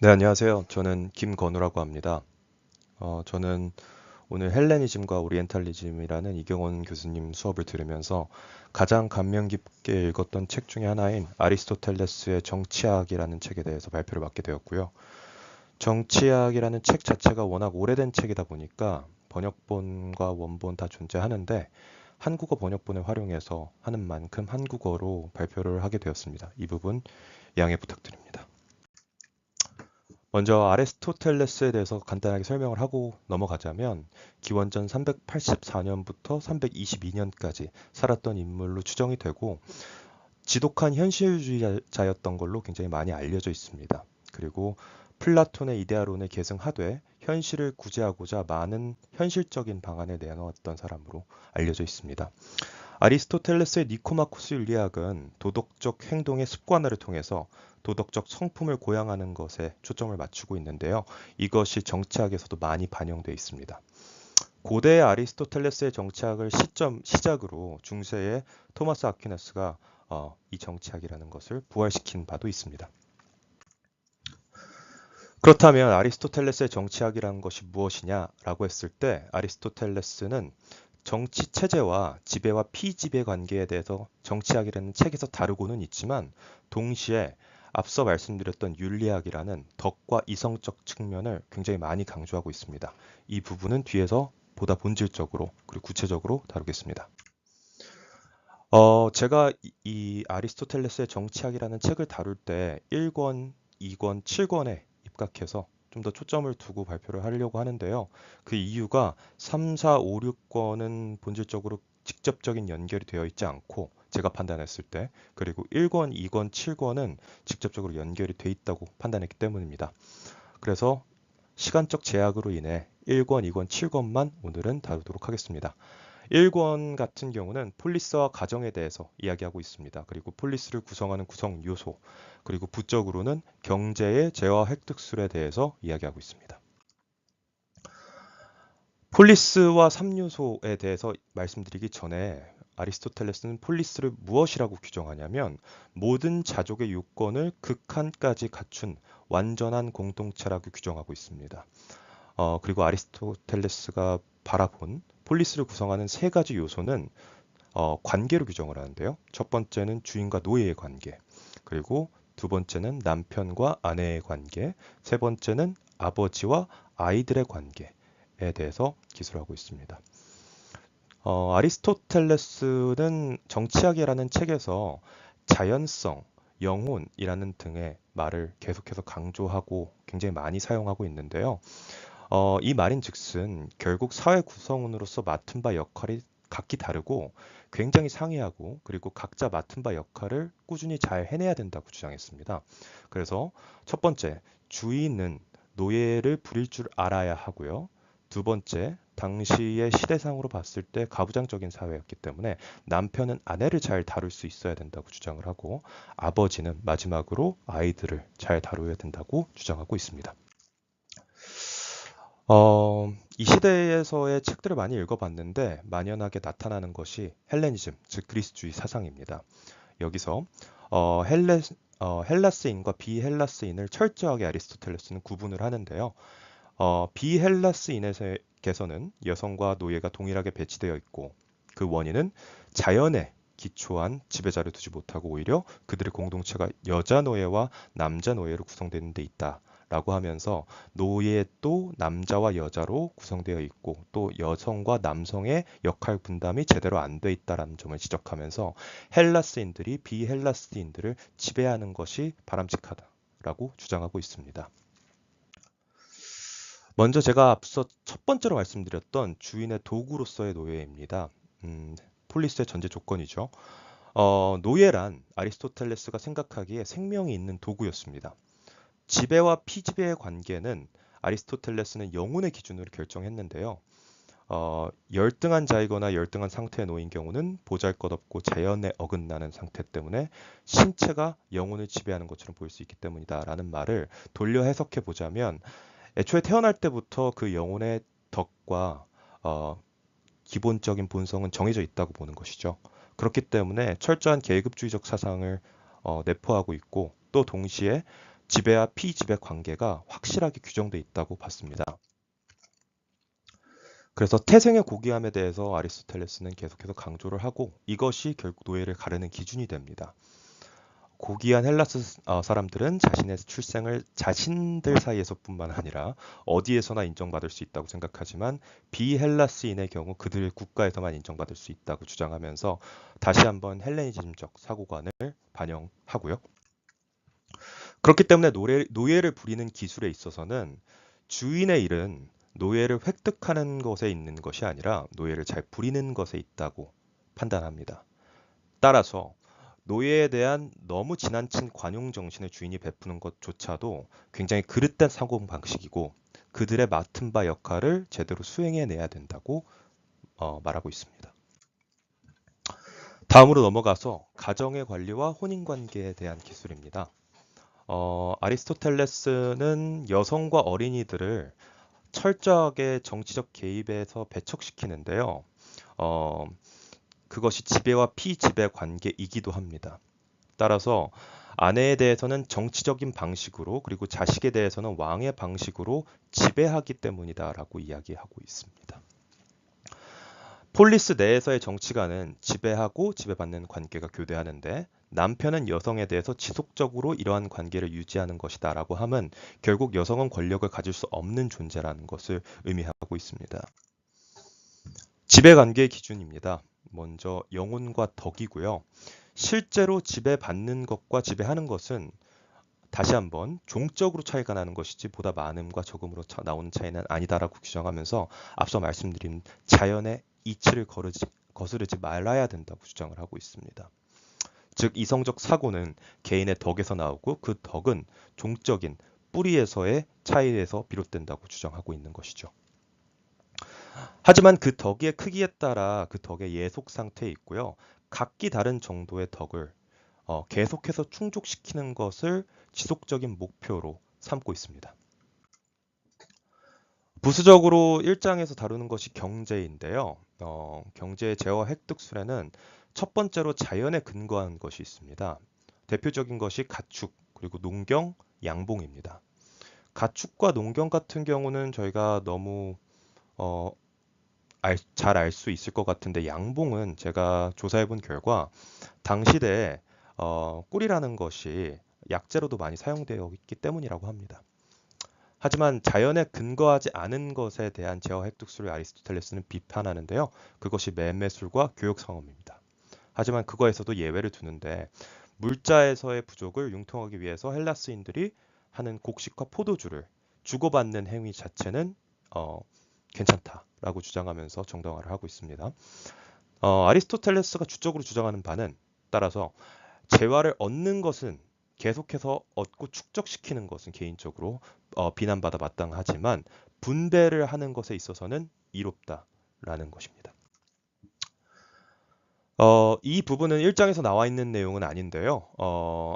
네, 안녕하세요. 저는 김건우라고 합니다. 저는 오늘 헬레니즘과 오리엔탈리즘이라는 이경원 교수님 수업을 들으면서 가장 감명 깊게 읽었던 책 중에 하나인 아리스토텔레스의 정치학이라는 책에 대해서 발표를 맡게 되었고요. 정치학이라는 책 자체가 워낙 오래된 책이다 보니까 번역본과 원본 다 존재하는데 한국어 번역본을 활용해서 하는 만큼 한국어로 발표를 하게 되었습니다. 이 부분 양해 부탁드립니다. 먼저 아리스토텔레스에 대해서 간단하게 설명을 하고 넘어가자면 기원전 384년부터 322년까지 살았던 인물로 추정이 되고 지독한 현실주의자였던 걸로 굉장히 많이 알려져 있습니다. 그리고 플라톤의 이데아론에 계승하되 현실을 구제하고자 많은 현실적인 방안을 내놓았던 사람으로 알려져 있습니다. 아리스토텔레스의 니코마코스 윤리학은 도덕적 행동의 습관화를 통해서 도덕적 성품을 고양하는 것에 초점을 맞추고 있는데요. 이것이 정치학에서도 많이 반영되어 있습니다. 고대 아리스토텔레스의 정치학을 시작으로 중세의 토마스 아퀴나스가 이 정치학이라는 것을 부활시킨 바도 있습니다. 그렇다면 아리스토텔레스의 정치학이라는 것이 무엇이냐라고 했을 때 아리스토텔레스는 정치 체제와 지배와 피지배 관계에 대해서 정치학이라는 책에서 다루고는 있지만 동시에 앞서 말씀드렸던 윤리학이라는 덕과 이성적 측면을 굉장히 많이 강조하고 있습니다. 이 부분은 뒤에서 보다 본질적으로 그리고 구체적으로 다루겠습니다. 제가 이 아리스토텔레스의 정치학이라는 책을 다룰 때 1권, 2권, 7권에 입각해서 좀 더 초점을 두고 발표를 하려고 하는데요. 그 이유가 3, 4, 5, 6권은 본질적으로 직접적인 연결이 되어 있지 않고 제가 판단했을 때 그리고 1권, 2권, 7권은 직접적으로 연결이 돼 있다고 판단했기 때문입니다. 그래서 시간적 제약으로 인해 1권, 2권, 7권만 오늘은 다루도록 하겠습니다. 1권 같은 경우는 폴리스와 가정에 대해서 이야기하고 있습니다. 그리고 폴리스를 구성하는 구성 요소, 그리고 부적으로는 경제의 재화 획득술에 대해서 이야기하고 있습니다. 폴리스와 3요소에 대해서 말씀드리기 전에 아리스토텔레스는 폴리스를 무엇이라고 규정하냐면 모든 자족의 요건을 극한까지 갖춘 완전한 공동체라고 규정하고 있습니다. 그리고 아리스토텔레스가 바라본 폴리스를 구성하는 세 가지 요소는 관계로 규정을 하는데요. 첫 번째는 주인과 노예의 관계, 그리고 두 번째는 남편과 아내의 관계, 세 번째는 아버지와 아이들의 관계에 대해서 기술하고 있습니다. 아리스토텔레스는 정치학이라는 책에서 자연성, 영혼이라는 등의 말을 계속해서 강조하고 굉장히 많이 사용하고 있는데요. 이 말인즉슨 결국 사회 구성원으로서 맡은 바 역할이 각기 다르고 굉장히 상이하고 그리고 각자 맡은 바 역할을 꾸준히 잘 해내야 된다고 주장했습니다. 그래서 첫 번째, 주인은 노예를 부릴 줄 알아야 하고요. 두 번째, 당시의 시대상으로 봤을 때 가부장적인 사회였기 때문에 남편은 아내를 잘 다룰 수 있어야 된다고 주장을 하고 아버지는 마지막으로 아이들을 잘 다뤄야 된다고 주장하고 있습니다. 이 시대에서의 책들을 많이 읽어봤는데 만연하게 나타나는 것이 헬레니즘, 즉 그리스주의 사상입니다. 여기서 어, 헬레, 헬라스인과 비헬라스인을 철저하게 아리스토텔레스는 구분을 하는데요. 비헬라스인에게서는 여성과 노예가 동일하게 배치되어 있고 그 원인은 자연에 기초한 지배자를 두지 못하고 오히려 그들의 공동체가 여자 노예와 남자 노예로 구성되는 데 있다. 라고 하면서 노예도 남자와 여자로 구성되어 있고 또 여성과 남성의 역할 분담이 제대로 안 돼 있다라는 점을 지적하면서 헬라스인들이 비헬라스인들을 지배하는 것이 바람직하다라고 주장하고 있습니다. 먼저 제가 앞서 첫 번째로 말씀드렸던 주인의 도구로서의 노예입니다. 폴리스의 전제 조건이죠. 노예란 아리스토텔레스가 생각하기에 생명이 있는 도구였습니다. 지배와 피지배의 관계는 아리스토텔레스는 영혼의 기준으로 결정했는데요. 열등한 자이거나 열등한 상태에 놓인 경우는 보잘것없고 자연에 어긋나는 상태 때문에 신체가 영혼을 지배하는 것처럼 보일 수 있기 때문이다라는 말을 돌려 해석해 보자면 애초에 태어날 때부터 그 영혼의 덕과 어, 기본적인 본성은 정해져 있다고 보는 것이죠. 그렇기 때문에 철저한 계급주의적 사상을 내포하고 있고 또 동시에 지배와 피지배 관계가 확실하게 규정되어 있다고 봤습니다. 그래서 태생의 고귀함에 대해서 아리스토텔레스는 계속해서 강조를 하고 이것이 결국 노예를 가르는 기준이 됩니다. 고귀한 헬라스 사람들은 자신의 출생을 자신들 사이에서뿐만 아니라 어디에서나 인정받을 수 있다고 생각하지만 비헬라스인의 경우 그들 국가에서만 인정받을 수 있다고 주장하면서 다시 한번 헬레니즘적 사고관을 반영하고요. 그렇기 때문에 노예를 부리는 기술에 있어서는 주인의 일은 노예를 획득하는 것에 있는 것이 아니라 노예를 잘 부리는 것에 있다고 판단합니다. 따라서 노예에 대한 너무 지나친 관용 정신을 주인이 베푸는 것조차도 굉장히 그릇된 사고 방식이고 그들의 맡은 바 역할을 제대로 수행해내야 된다고 말하고 있습니다. 다음으로 넘어가서 가정의 관리와 혼인관계에 대한 기술입니다. 아리스토텔레스는 여성과 어린이들을 철저하게 정치적 개입에서 배척시키는데요. 그것이 지배와 피지배 관계이기도 합니다. 따라서 아내에 대해서는 정치적인 방식으로 그리고 자식에 대해서는 왕의 방식으로 지배하기 때문이다라고 이야기하고 있습니다. 폴리스 내에서의 정치가는 지배하고 지배받는 관계가 교대하는데 남편은 여성에 대해서 지속적으로 이러한 관계를 유지하는 것이다라고 함은 결국 여성은 권력을 가질 수 없는 존재라는 것을 의미하고 있습니다. 지배관계의 기준입니다. 먼저 영혼과 덕이고요. 실제로 지배받는 것과 지배하는 것은 다시 한번 종적으로 차이가 나는 것이지 보다 많음과 적음으로 나오는 차이는 아니다라고 규정하면서 앞서 말씀드린 자연의 이치를 거스르지 말아야 된다고 주장을 하고 있습니다. 즉 이성적 사고는 개인의 덕에서 나오고 그 덕은 종적인 뿌리에서의 차이에서 비롯된다고 주장하고 있는 것이죠. 하지만 그 덕의 크기에 따라 그 덕의 예속 상태에 있고요. 각기 다른 정도의 덕을 계속해서 충족시키는 것을 지속적인 목표로 삼고 있습니다. 부수적으로 1장에서 다루는 것이 경제인데요. 경제의 재화 획득술에는 첫 번째로 자연에 근거한 것이 있습니다. 대표적인 것이 가축, 그리고 농경, 양봉입니다. 가축과 농경 같은 경우는 저희가 너무 잘 알 수 있을 것 같은데 양봉은 제가 조사해 본 결과 당시대에 꿀이라는 것이 약재로도 많이 사용되어 있기 때문이라고 합니다. 하지만 자연에 근거하지 않은 것에 대한 재화 획득술을 아리스토텔레스는 비판하는데요. 그것이 매매술과 교역상업입니다. 하지만 그거에서도 예외를 두는데 물자에서의 부족을 융통하기 위해서 헬라스인들이 하는 곡식과 포도주를 주고받는 행위 자체는 괜찮다라고 주장하면서 정당화를 하고 있습니다. 아리스토텔레스가 주적으로 주장하는 바는 따라서 재화를 얻는 것은 계속해서 얻고 축적시키는 것은 개인적으로 비난받아 마땅하지만 분배를 하는 것에 있어서는 이롭다라는 것입니다. 이 부분은 1장에서 나와 있는 내용은 아닌데요.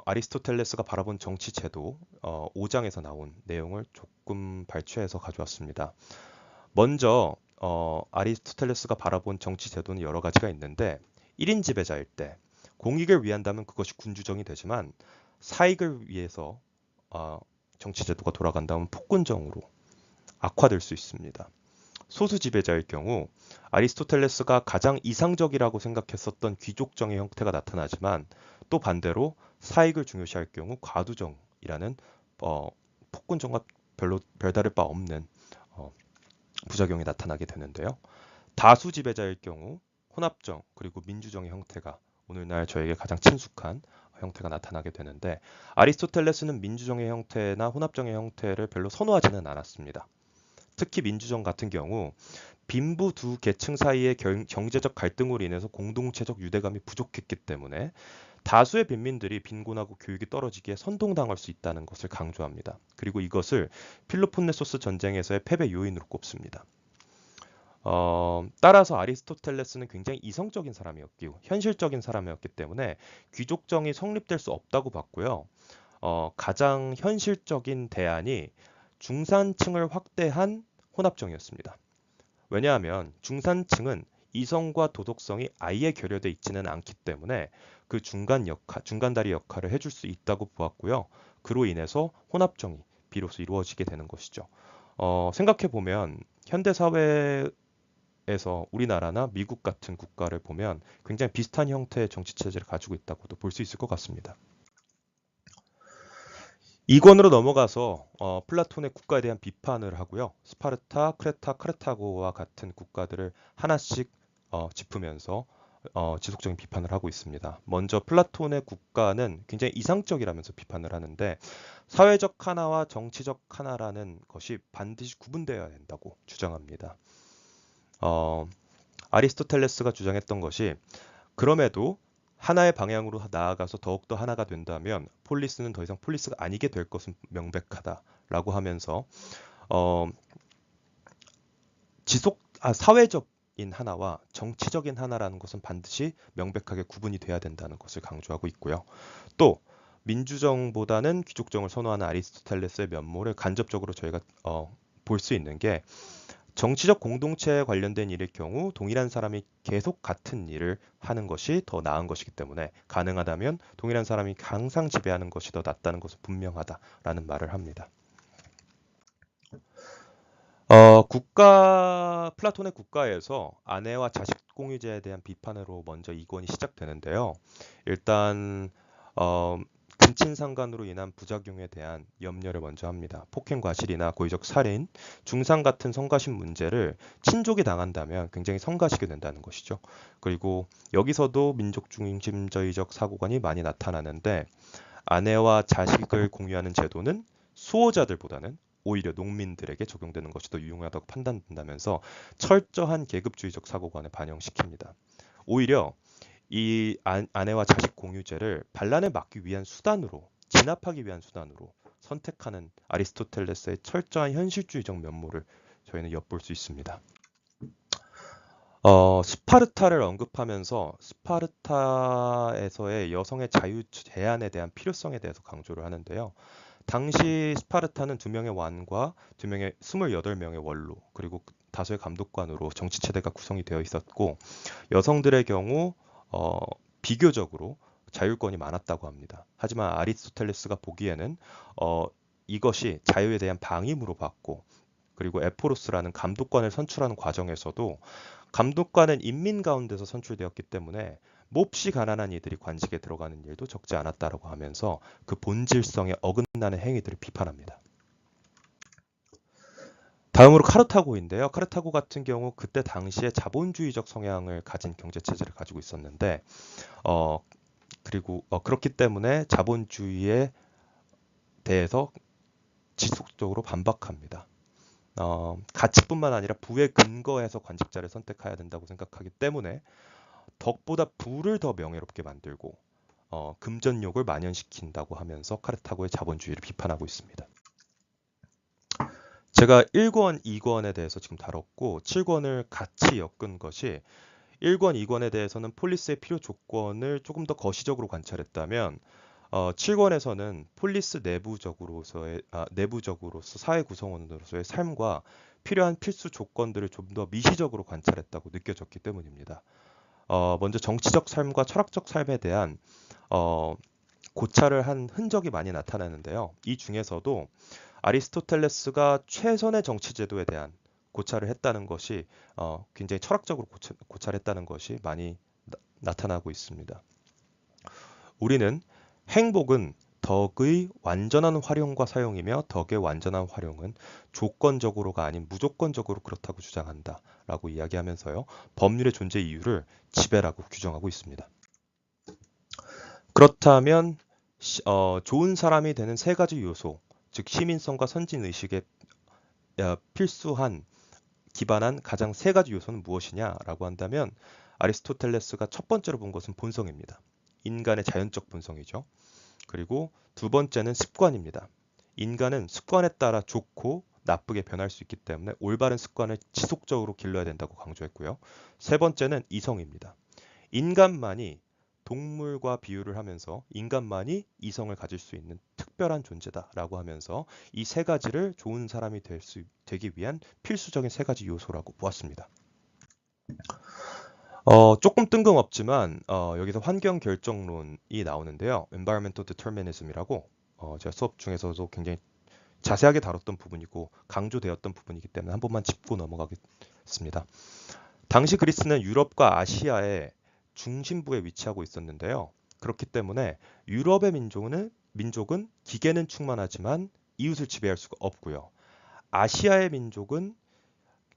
아리스토텔레스가 바라본 정치 제도 5장에서 나온 내용을 조금 발췌해서 가져왔습니다. 먼저 아리스토텔레스가 바라본 정치 제도는 여러 가지가 있는데 1인 지배자일 때 공익을 위한다면 그것이 군주정이 되지만 사익을 위해서 정치 제도가 돌아간다면 폭군정으로 악화될 수 있습니다. 소수 지배자일 경우 아리스토텔레스가 가장 이상적이라고 생각했었던 귀족정의 형태가 나타나지만 또 반대로 사익을 중요시할 경우 과두정이라는 폭군정과 별로 별다를 바 없는 부작용이 나타나게 되는데요. 다수 지배자일 경우 혼합정 그리고 민주정의 형태가 오늘날 저에게 가장 친숙한 형태가 나타나게 되는데 아리스토텔레스는 민주정의 형태나 혼합정의 형태를 별로 선호하지는 않았습니다. 특히 민주정 같은 경우 빈부 두 계층 사이의 경제적 갈등으로 인해서 공동체적 유대감이 부족했기 때문에 다수의 빈민들이 빈곤하고 교육이 떨어지기에 선동당할 수 있다는 것을 강조합니다. 그리고 이것을 필로폰네소스 전쟁에서의 패배 요인으로 꼽습니다. 따라서 아리스토텔레스는 굉장히 이성적인 사람이었고 현실적인 사람이었기 때문에 귀족정이 성립될 수 없다고 봤고요. 가장 현실적인 대안이 중산층을 확대한 혼합정이었습니다. 왜냐하면 중산층은 이성과 도덕성이 아예 결여돼 있지는 않기 때문에 그 중간다리 역할을 해줄 수 있다고 보았고요. 그로 인해서 혼합정이 비로소 이루어지게 되는 것이죠. 생각해 보면 현대 사회에서 우리나라나 미국 같은 국가를 보면 굉장히 비슷한 형태의 정치 체제를 가지고 있다고도 볼 수 있을 것 같습니다. 2권으로 넘어가서 플라톤의 국가에 대한 비판을 하고요. 스파르타, 크레타, 카르타고와 같은 국가들을 하나씩 짚으면서 지속적인 비판을 하고 있습니다. 먼저 플라톤의 국가는 굉장히 이상적이라면서 비판을 하는데 사회적 하나와 정치적 하나라는 것이 반드시 구분되어야 된다고 주장합니다. 아리스토텔레스가 주장했던 것이 그럼에도 하나의 방향으로 나아가서 더욱더 하나가 된다면 폴리스는 더 이상 폴리스가 아니게 될 것은 명백하다라고 하면서 어, 사회적인 하나와 정치적인 하나라는 것은 반드시 명백하게 구분이 돼야 된다는 것을 강조하고 있고요. 또 민주정보다는 귀족정을 선호하는 아리스토텔레스의 면모를 간접적으로 저희가 볼 수 있는 게 정치적 공동체에 관련된 일일 경우 동일한 사람이 계속 같은 일을 하는 것이 더 나은 것이기 때문에 가능하다면 동일한 사람이 항상 지배하는 것이 더 낫다는 것은 분명하다라는 말을 합니다. 플라톤의 국가에서 아내와 자식 공유제에 대한 비판으로 먼저 이권이 시작되는데요. 일단 근친상간으로 인한 부작용에 대한 염려를 먼저 합니다. 폭행 과실이나 고의적 살인, 중상 같은 성가신 문제를 친족이 당한다면 굉장히 성가시게 된다는 것이죠. 그리고 여기서도 민족 중심주의적 사고관이 많이 나타나는데 아내와 자식을 공유하는 제도는 수호자들보다는 오히려 농민들에게 적용되는 것이 더 유용하다고 판단된다면서 철저한 계급주의적 사고관을 반영시킵니다. 오히려 이 아내와 자식 공유제를 반란을 막기 위한 수단으로 진압하기 위한 수단으로 선택하는 아리스토텔레스의 철저한 현실주의적 면모를 저희는 엿볼 수 있습니다. 스파르타를 언급하면서 스파르타에서의 여성의 자유 제한에 대한 필요성에 대해서 강조를 하는데요. 당시 스파르타는 2명의 왕과 28명의 원로 그리고 다수의 감독관으로 정치 체제가 구성이 되어 있었고 여성들의 경우 비교적으로 자율권이 많았다고 합니다. 하지만 아리스토텔레스가 보기에는 이것이 자유에 대한 방임으로 봤고 그리고 에포로스라는 감독관을 선출하는 과정에서도 감독관은 인민 가운데서 선출되었기 때문에 몹시 가난한 이들이 관직에 들어가는 일도 적지 않았다라고 하면서 그 본질성에 어긋나는 행위들을 비판합니다. 다음으로 카르타고인데요. 카르타고 같은 경우 그때 당시에 자본주의적 성향을 가진 경제 체제를 가지고 있었는데 그리고 그렇기 때문에 자본주의에 대해서 지속적으로 반박합니다. 가치뿐만 아니라 부에 근거해서 관직자를 선택해야 된다고 생각하기 때문에 덕보다 부를 더 명예롭게 만들고 금전욕을 만연시킨다고 하면서 카르타고의 자본주의를 비판하고 있습니다. 제가 1권, 2권에 대해서 지금 다뤘고 7권을 같이 엮은 것이 1권, 2권에 대해서는 폴리스의 필요 조건을 조금 더 거시적으로 관찰했다면 7권에서는 폴리스 내부적으로서 사회 구성원으로서의 삶과 필요한 필수 조건들을 좀 더 미시적으로 관찰했다고 느껴졌기 때문입니다. 먼저 정치적 삶과 철학적 삶에 대한 고찰을 한 흔적이 많이 나타나는데요. 이 중에서도 아리스토텔레스가 최선의 정치 제도에 대한 고찰을 했다는 것이 굉장히 철학적으로 고찰했다는 것이 많이 나타나고 있습니다. 우리는 행복은 덕의 완전한 활용과 사용이며 덕의 완전한 활용은 조건적으로가 아닌 무조건적으로 그렇다고 주장한다 라고 이야기하면서요. 법률의 존재 이유를 지배라고 규정하고 있습니다. 그렇다면 좋은 사람이 되는 3가지 요소, 즉 시민성과 선진의식에 필수한 기반한 가장 3가지 요소는 무엇이냐라고 한다면 아리스토텔레스가 첫 번째로 본 것은 본성입니다. 인간의 자연적 본성이죠. 그리고 두 번째는 습관입니다. 인간은 습관에 따라 좋고 나쁘게 변할 수 있기 때문에 올바른 습관을 지속적으로 길러야 된다고 강조했고요. 세 번째는 이성입니다. 인간만이 동물과 비유를 하면서 인간만이 이성을 가질 수 있는 특별한 존재다라고 하면서 이 3가지를 좋은 사람이 되기 위한 필수적인 3가지 요소라고 보았습니다. 조금 뜬금없지만 여기서 환경 결정론이 나오는데요. Environmental Determinism이라고 제가 수업 중에서도 굉장히 자세하게 다뤘던 부분이고 강조되었던 부분이기 때문에 한 번만 짚고 넘어가겠습니다. 당시 그리스는 유럽과 아시아의 중심부에 위치하고 있었는데요. 그렇기 때문에 유럽의 민족은 기계는 충만하지만 이웃을 지배할 수가 없고요. 아시아의 민족은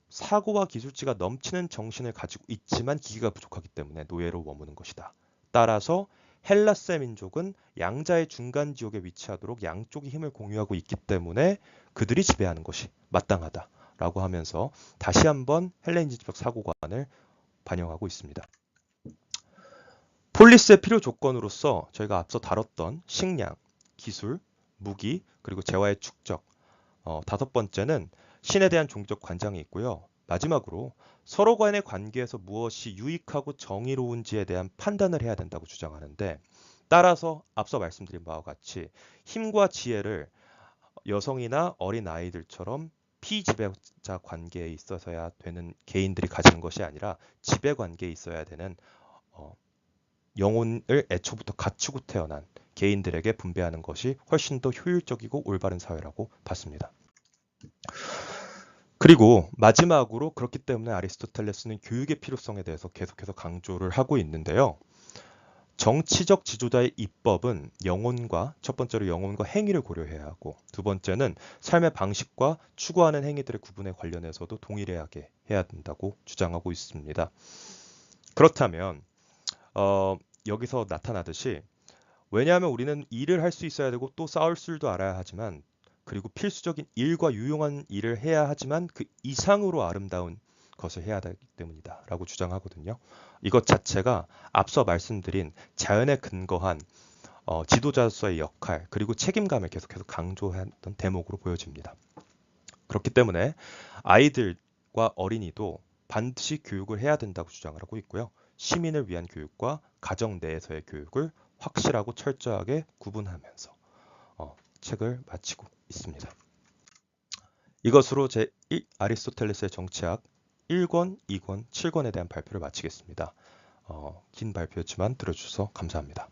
사고와 기술치가 넘치는 정신을 가지고 있지만 기계가 부족하기 때문에 노예로 머무는 것이다. 따라서 헬라스의 민족은 양자의 중간 지역에 위치하도록 양쪽이 힘을 공유하고 있기 때문에 그들이 지배하는 것이 마땅하다라고 하면서 다시 한번 헬레니즘적 사고관을 반영하고 있습니다. 폴리스의 필요 조건으로서 저희가 앞서 다뤘던 식량, 기술, 무기, 그리고 재화의 축적, 다섯 번째는 신에 대한 종적 관장이 있고요. 마지막으로 서로 간의 관계에서 무엇이 유익하고 정의로운지에 대한 판단을 해야 된다고 주장하는데, 따라서 앞서 말씀드린 바와 같이 힘과 지혜를 여성이나 어린 아이들처럼 피지배자 관계에 있어서야 되는 개인들이 가지는 것이 아니라 지배 관계에 있어야 되는 영혼을 애초부터 갖추고 태어난 개인들에게 분배하는 것이 훨씬 더 효율적이고 올바른 사회라고 봤습니다. 그리고 마지막으로 그렇기 때문에 아리스토텔레스는 교육의 필요성에 대해서 계속해서 강조를 하고 있는데요. 정치적 지도자의 입법은 첫 번째로 영혼과 행위를 고려해야 하고, 두 번째는 삶의 방식과 추구하는 행위들의 구분에 관련해서도 동일하게 해야 된다고 주장하고 있습니다. 그렇다면 여기서 나타나듯이, 왜냐하면 우리는 일을 할 수 있어야 되고 또 싸울 줄도 알아야 하지만, 그리고 필수적인 일과 유용한 일을 해야 하지만 그 이상으로 아름다운 것을 해야 되기 때문이다 라고 주장하거든요. 이것 자체가 앞서 말씀드린 자연에 근거한 지도자로서의 역할, 그리고 책임감을 계속해서 강조했던 대목으로 보여집니다. 그렇기 때문에 아이들과 어린이도 반드시 교육을 해야 된다고 주장을 하고 있고요. 시민을 위한 교육과 가정 내에서의 교육을 확실하고 철저하게 구분하면서 책을 마치고 있습니다. 이것으로 아리스토텔레스의 정치학 1권, 2권, 7권에 대한 발표를 마치겠습니다. 긴 발표였지만 들어주셔서 감사합니다.